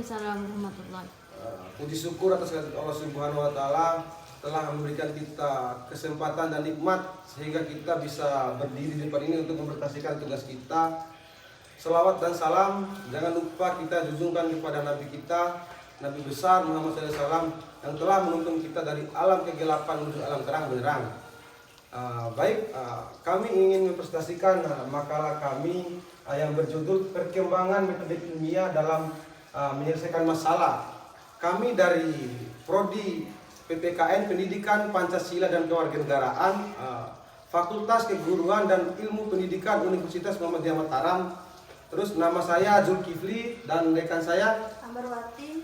Waalaikumsalam warahmatullahi. Puji syukur atas kehadirat Allah Subhanahu wa taala telah memberikan kita kesempatan dan nikmat sehingga kita bisa berdiri di depan ini untuk mempresentasikan tugas kita. Selawat dan salam jangan lupa kita junjungkan kepada Nabi kita, Nabi besar Muhammad SAW yang telah menuntun kita dari alam kegelapan menuju alam terang benderang. Kami ingin mempresentasikan makalah kami yang berjudul perkembangan metode ilmiah dalam menyelesaikan masalah. Kami dari Prodi PPKN Pendidikan Pancasila dan Kewarganegaraan, Fakultas Keguruan dan Ilmu Pendidikan Universitas Muhammadiyah Mataram. Terus nama saya Zulkifli dan rekan saya Ambarwati,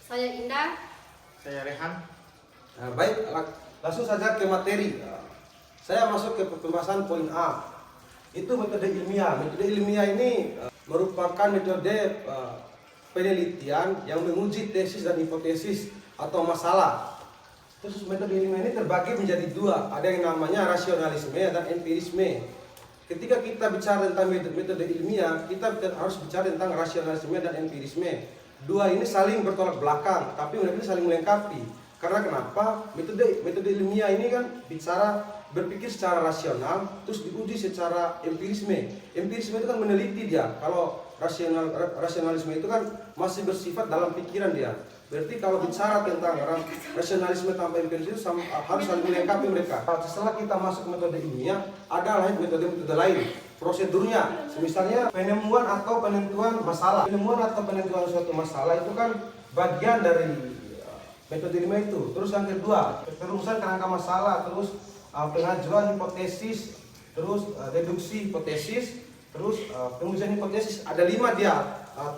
saya Indah, saya Rehan. Langsung saja ke materi. Saya masuk ke pembahasan poin A. Itu metode ilmiah. Metode ilmiah ini merupakan metode penelitian yang menguji tesis dan hipotesis atau masalah. Terus metode ilmiah ini terbagi menjadi dua. Ada yang namanya rasionalisme dan empirisme. Ketika kita bicara tentang metode ilmiah, kita harus bicara tentang rasionalisme dan empirisme. Dua ini saling bertolak belakang, tapi mereka saling melengkapi. Karena kenapa? Metode ilmiah ini kan berpikir secara rasional, terus diuji secara empirisme. Empirisme itu kan meneliti dia. Kalau rasionalisme itu kan masih bersifat dalam pikiran dia. Berarti kalau bicara tentang rasionalisme tanpa empirisme harus saling melengkapi mereka. Setelah kita masuk metode ilmiah, ada metode lain. Prosedurnya, misalnya penemuan atau penentuan masalah. Penemuan atau penentuan suatu masalah itu kan bagian dari metode ilmiah itu. Terus yang kedua, perumusan kerangka masalah, terus pengajuan hipotesis, terus deduksi hipotesis, terus pengujian hipotesis. Ada 5 dia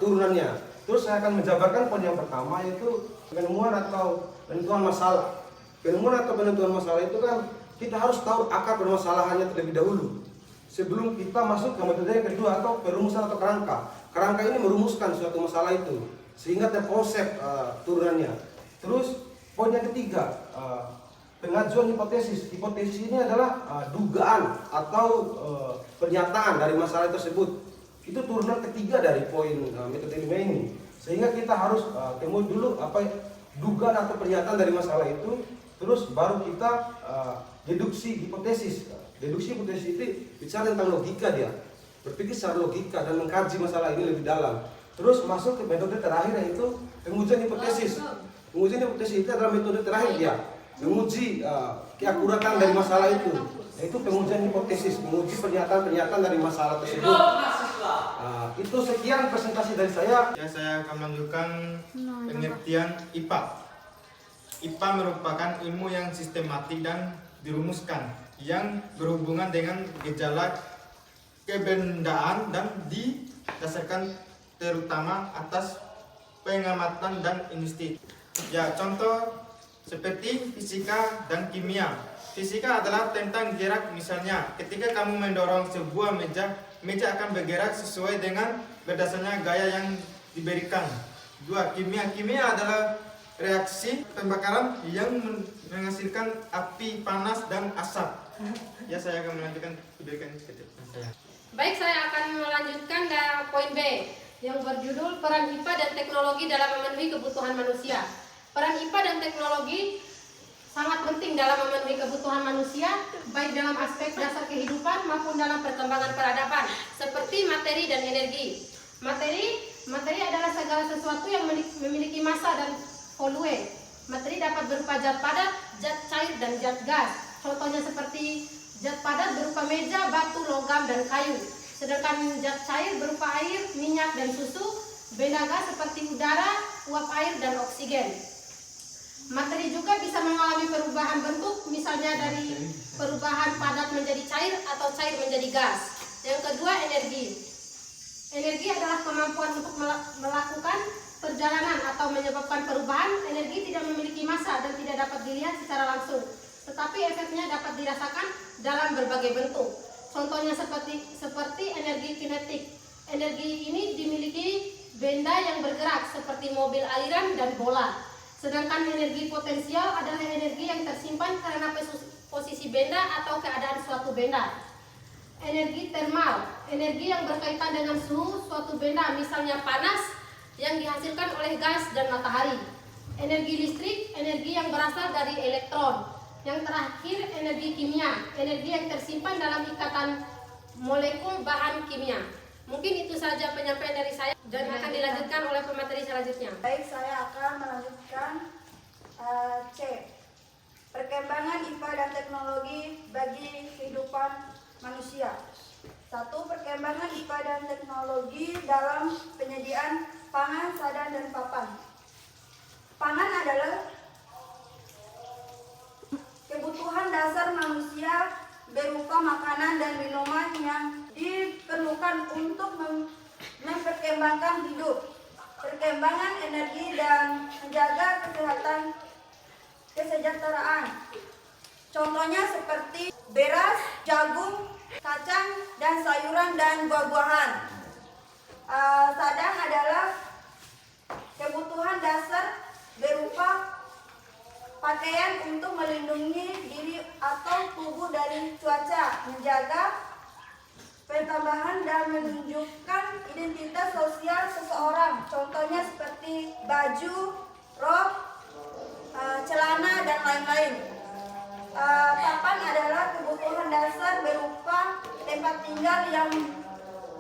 turunannya. Terus saya akan menjabarkan poin yang pertama, yaitu penemuan atau penentuan masalah. Penemuan atau penentuan masalah itu kan kita harus tahu akar permasalahannya terlebih dahulu sebelum kita masuk ke metode yang kedua atau perumusan atau kerangka. Kerangka ini merumuskan suatu masalah itu sehingga terkonsep turunannya. Terus poin yang ketiga, pengajuan hipotesis. Hipotesis ini adalah dugaan atau pernyataan dari masalah tersebut. Itu turunan ketiga dari poin metode ilmiah ini. Sehingga kita harus temui dulu dugaan atau pernyataan dari masalah itu, terus baru kita deduksi hipotesis. Deduksi hipotesis itu bicara tentang logika dia. Berpikir secara logika dan mengkaji masalah ini lebih dalam. Terus masuk ke metode terakhir, yaitu pengujian hipotesis. Pengujian hipotesis itu adalah metode terakhir dia, menguji keakuratan dari masalah itu, yaitu pengujian hipotesis, menguji pernyataan-pernyataan dari masalah tersebut. Itu sekian presentasi dari saya. Ya, saya akan melanjutkan pengertian IPA. IPA merupakan ilmu yang sistematik dan dirumuskan, yang berhubungan dengan gejala kebendaan dan didasarkan terutama atas pengamatan dan insting. Ya, contoh seperti fisika dan kimia. Fisika adalah tentang gerak. Misalnya, ketika kamu mendorong sebuah meja akan bergerak sesuai dengan berdasarnya gaya yang diberikan. Dua, kimia adalah reaksi pembakaran yang menghasilkan api, panas, dan asap. Ya, saya akan melanjutkan berikan saya. Baik, saya akan melanjutkan poin B yang berjudul peran IPA dan teknologi dalam memenuhi kebutuhan manusia. Peran IPA dan teknologi sangat penting dalam memenuhi kebutuhan manusia, baik dalam aspek dasar kehidupan maupun dalam perkembangan peradaban, seperti materi dan energi. Materi adalah segala sesuatu yang memiliki massa dan volume. Materi dapat berupa zat padat, zat cair, dan zat gas. Contohnya seperti zat padat berupa meja, batu, logam, dan kayu. Sedangkan zat cair berupa air, minyak, dan susu. Benda gas seperti udara, uap air, dan oksigen. Materi juga bisa mengalami perubahan bentuk, misalnya dari perubahan padat menjadi cair atau cair menjadi gas. Yang kedua, energi. Energi adalah kemampuan untuk melakukan perjalanan atau menyebabkan perubahan. Energi tidak memiliki massa dan tidak dapat dilihat secara langsung, tetapi efeknya dapat dirasakan dalam berbagai bentuk. Contohnya seperti energi kinetik. Energi ini dimiliki benda yang bergerak seperti mobil aliran dan bola. Sedangkan energi potensial adalah energi yang tersimpan karena posisi benda atau keadaan suatu benda. Energi termal, energi yang berkaitan dengan suhu suatu benda, misalnya panas, yang dihasilkan oleh gas dan matahari. Energi listrik, energi yang berasal dari elektron. Yang terakhir, energi kimia, energi yang tersimpan dalam ikatan molekul bahan kimia. Mungkin itu saja penyampaian dari saya dan akan dilanjutkan oleh pemateri selanjutnya. Baik, saya akan melanjutkan C. Perkembangan IPA dan teknologi bagi kehidupan manusia. 1. Perkembangan IPA dan teknologi dalam penyediaan pangan, sadan, dan papan. Pangan adalah kebutuhan dasar manusia berupa makanan dan minuman yang diperlukan untuk memperkembangkan hidup, perkembangan energi, dan menjaga kesejahteraan. Contohnya seperti beras, jagung, kacang, dan sayuran dan buah-buahan. Sadan adalah kebutuhan dasar berupa pakaian untuk melindungi diri atau tubuh dari cuaca, menjaga pertambahan dan menunjukkan identitas sosial seseorang. Contohnya seperti baju, rok, celana, dan lain-lain. Papan adalah kebutuhan dasar berupa tempat tinggal yang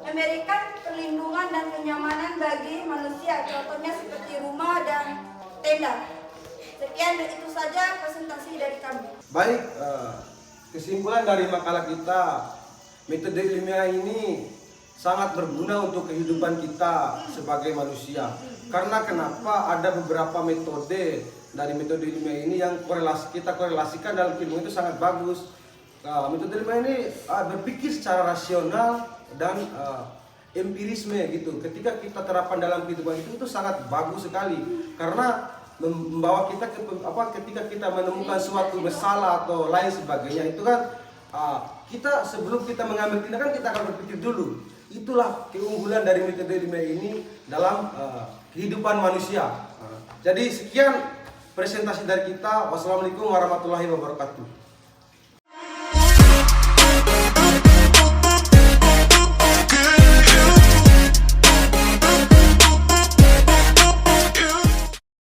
memberikan perlindungan dan kenyamanan bagi manusia. Contohnya seperti rumah dan tenda. Sekian, itu saja presentasi dari kami. Baik, kesimpulan dari makalah kita, metode ilmiah ini sangat berguna untuk kehidupan kita sebagai manusia. Karena kenapa ada beberapa metode dari metode ilmiah ini yang kita korelasikan dalam ilmu itu sangat bagus. Metode ilmiah ini berpikir secara rasional dan empirisme gitu. Ketika kita terapkan dalam kehidupan itu sangat bagus sekali karena membawa kita ketika kita menemukan suatu masalah atau lain sebagainya itu kan kita sebelum kita mengambil tindakan kita akan berpikir dulu. Itulah keunggulan dari metode ilmiah ini dalam kehidupan manusia. Jadi sekian presentasi dari kita. Wassalamualaikum warahmatullahi wabarakatuh.